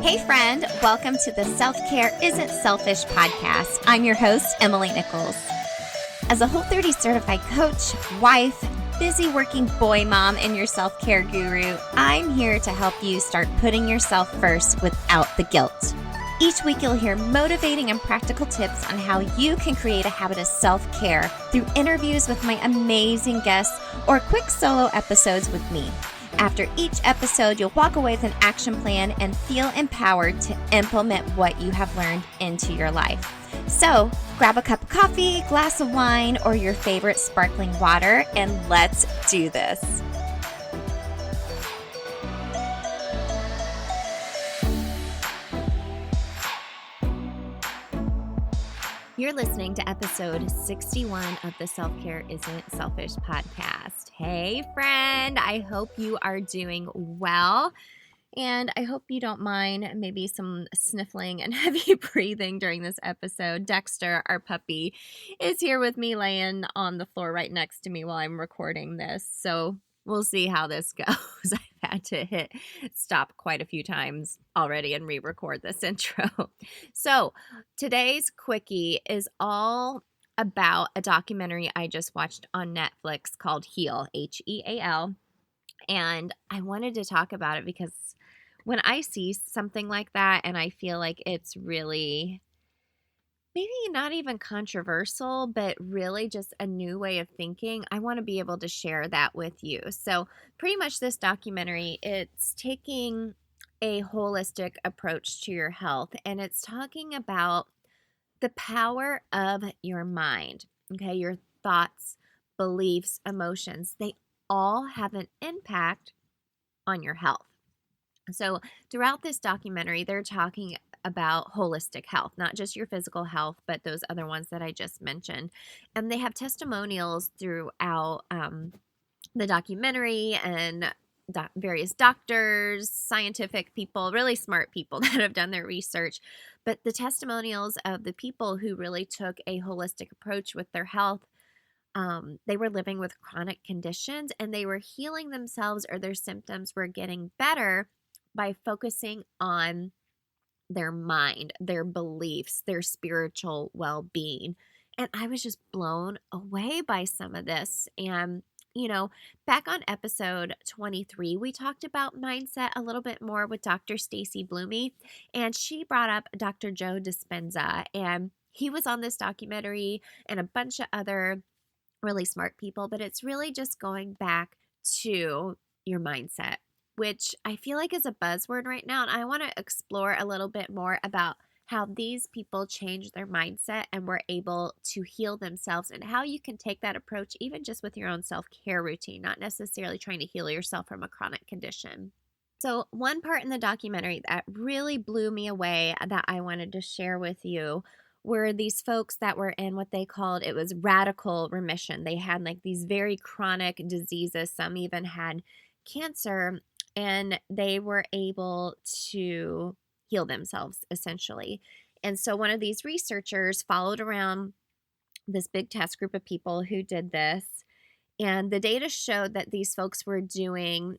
Hey friend, welcome to the Self Care Isn't Selfish podcast. I'm your host, Emily Nichols. As a Whole30 certified coach, wife, busy working boy mom, and your self-care guru, I'm here to help you start putting yourself first without the guilt. Each week you'll hear motivating and practical tips on how you can create a habit of self-care through interviews with my amazing guests or quick solo episodes with me. After each episode, you'll walk away with an action plan and feel empowered to implement what you have learned into your life. So, grab a cup of coffee, glass of wine, or your favorite sparkling water, and let's do this. You're listening to episode 61 of the Self Care Isn't Selfish podcast. Hey, friend, I hope you are doing well. And I hope you don't mind maybe some sniffling and heavy breathing during this episode. Dexter, our puppy, is here with me laying on the floor right next to me while I'm recording this. So we'll see how this goes. I've had to hit stop quite a few times already and re-record this intro. So today's quickie is all about a documentary I just watched on Netflix called Heal, Heal. And I wanted to talk about it because when I see something like that and I feel like it's really maybe not even controversial, but really just a new way of thinking, I want to be able to share that with you. So pretty much this documentary, it's taking a holistic approach to your health, and it's talking about the power of your mind. Okay, your thoughts, beliefs, emotions, they all have an impact on your health. So throughout this documentary, they're talking about holistic health, not just your physical health, but those other ones that I just mentioned. And they have testimonials throughout the documentary and various doctors, scientific people, really smart people that have done their research. But the testimonials of the people who really took a holistic approach with their health, they were living with chronic conditions and they were healing themselves, or their symptoms were getting better by focusing on their mind, their beliefs, their spiritual well-being. And I was just blown away by some of this. And, back on episode 23, we talked about mindset a little bit more with Dr. Stacy Blumey, and she brought up Dr. Joe Dispenza, and he was on this documentary and a bunch of other really smart people, but it's really just going back to your mindset, which I feel like is a buzzword right now. And I want to explore a little bit more about how these people changed their mindset and were able to heal themselves, and how you can take that approach even just with your own self-care routine, not necessarily trying to heal yourself from a chronic condition. So one part in the documentary that really blew me away that I wanted to share with you were these folks that were in what they called, it was radical remission. They had like these very chronic diseases. Some even had cancer, and they were able to heal themselves essentially. And so one of these researchers followed around this big test group of people who did this, and the data showed that these folks were doing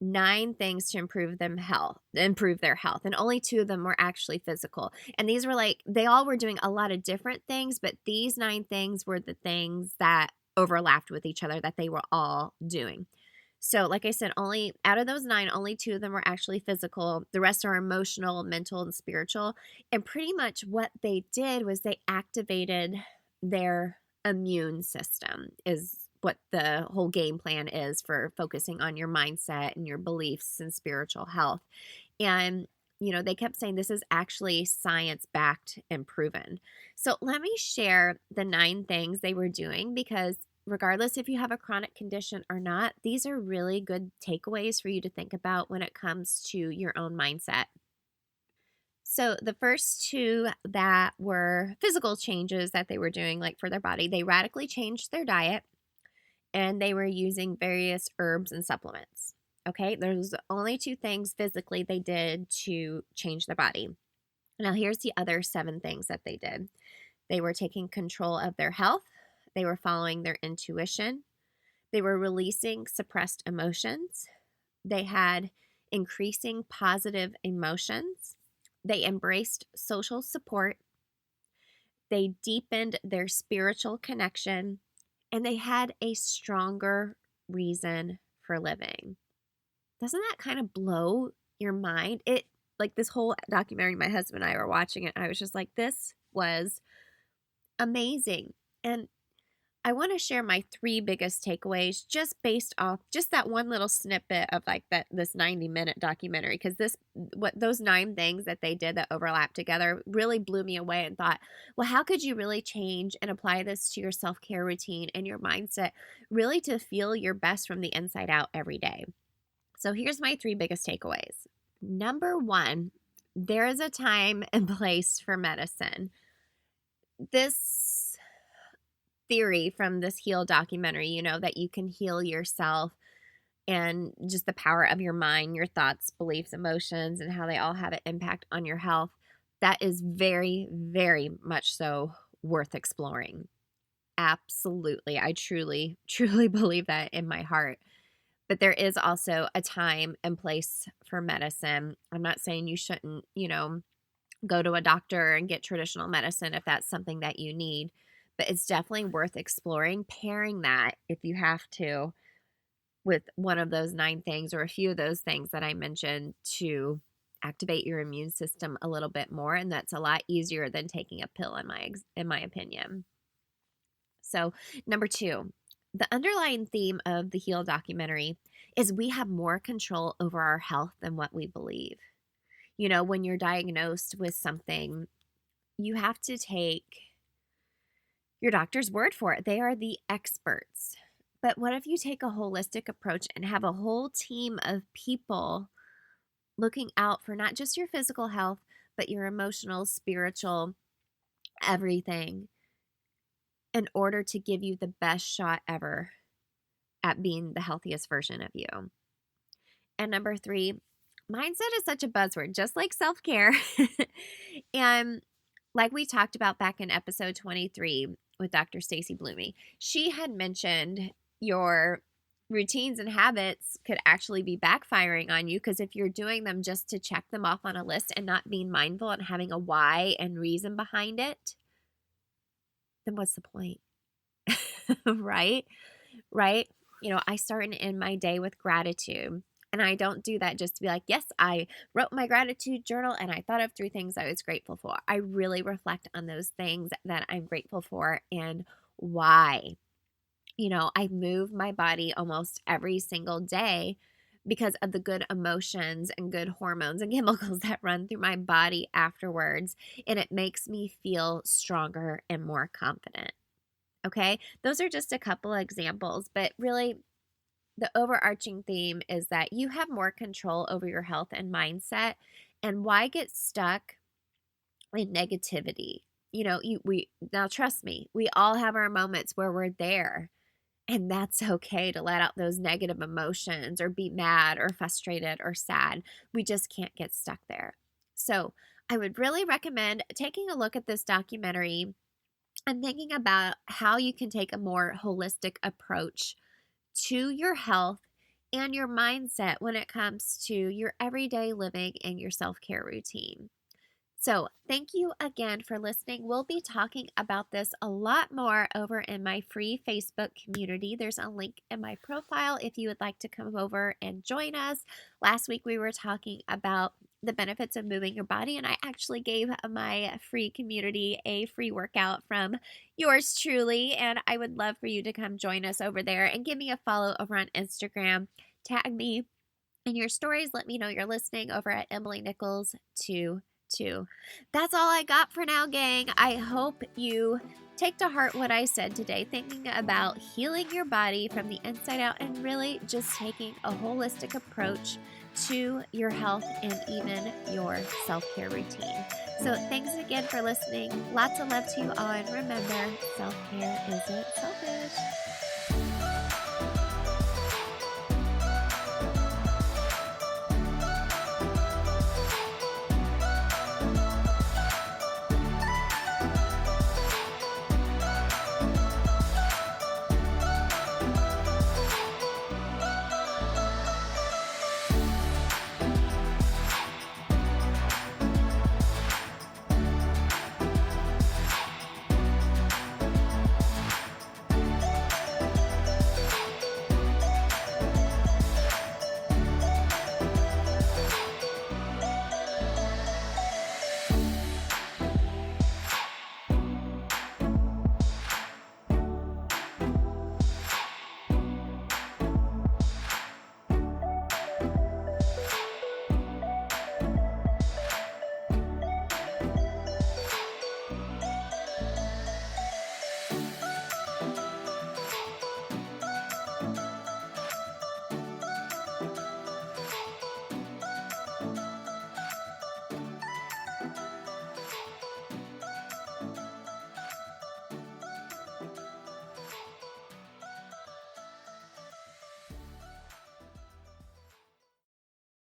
9 things to improve their health, and only 2 of them were actually physical. And these were they all were doing a lot of different things, but these 9 things were the things that overlapped with each other that they were all doing. So like I said, only out of those 9, only 2 of them were actually physical. The rest are emotional, mental, and spiritual. And pretty much what they did was they activated their immune system, is what the whole game plan is for focusing on your mindset and your beliefs and spiritual health. And, they kept saying this is actually science-backed and proven. So let me share the 9 things they were doing, because regardless if you have a chronic condition or not, these are really good takeaways for you to think about when it comes to your own mindset. So the first 2 that were physical changes that they were doing, like for their body, they radically changed their diet, and they were using various herbs and supplements. Okay, there's only 2 things physically they did to change their body. Now here's the other 7 things that they did. They were taking control of their health. They were following their intuition. They were releasing suppressed emotions. They had increasing positive emotions. They embraced social support. They deepened their spiritual connection, and they had a stronger reason for living. Doesn't that kind of blow your mind? It, like, this whole documentary, my husband and I were watching it, and I was just like, this was amazing. And I want to share my 3 biggest takeaways just based off just that one little snippet of like this 90-minute documentary, because those 9 things that they did that overlap together really blew me away, and thought, well, how could you really change and apply this to your self-care routine and your mindset, really to feel your best from the inside out every day? So here's my 3 biggest takeaways. Number 1, there is a time and place for medicine. This theory from this Heal documentary, that you can heal yourself, and just the power of your mind, your thoughts, beliefs, emotions, and how they all have an impact on your health, that is very, very much so worth exploring. Absolutely. I truly, truly believe that in my heart. But there is also a time and place for medicine. I'm not saying you shouldn't, go to a doctor and get traditional medicine if that's something that you need. But it's definitely worth exploring, pairing that, if you have to, with one of those 9 things or a few of those things that I mentioned, to activate your immune system a little bit more. And that's a lot easier than taking a pill, in my opinion. So, number 2, the underlying theme of the Heal documentary is we have more control over our health than what we believe. When you're diagnosed with something, you have to take your doctor's word for it. They are the experts. But what if you take a holistic approach and have a whole team of people looking out for not just your physical health, but your emotional, spiritual, everything, in order to give you the best shot ever at being the healthiest version of you? And number 3, mindset is such a buzzword, just like self-care. And like we talked about back in episode 23 with Dr. Stacy Bloomy, she had mentioned your routines and habits could actually be backfiring on you, because if you're doing them just to check them off on a list and not being mindful and having a why and reason behind it, then what's the point? Right? I start and end my day with gratitude. And I don't do that just to be like, yes, I wrote my gratitude journal and I thought of 3 things I was grateful for. I really reflect on those things that I'm grateful for and why. I move my body almost every single day because of the good emotions and good hormones and chemicals that run through my body afterwards. And it makes me feel stronger and more confident. Okay? Those are just a couple of examples, but really, the overarching theme is that you have more control over your health and mindset. And why get stuck in negativity? Now trust me, we all have our moments where we're there, and that's okay to let out those negative emotions or be mad or frustrated or sad. We just can't get stuck there. So I would really recommend taking a look at this documentary and thinking about how you can take a more holistic approach to your health and your mindset when it comes to your everyday living and your self-care routine. So thank you again for listening. We'll be talking about this a lot more over in my free Facebook community. There's a link in my profile if you would like to come over and join us. Last week we were talking about the benefits of moving your body, and I actually gave my free community a free workout from yours truly, and I would love for you to come join us over there and give me a follow over on Instagram. Tag me in your stories. Let me know you're listening over at Emily Nichols 22. That's all I got for now, gang. I hope you take to heart what I said today, thinking about healing your body from the inside out and really just taking a holistic approach to your health and even your self-care routine. So thanks again for listening. Lots of love to you all. And remember, self-care isn't selfish.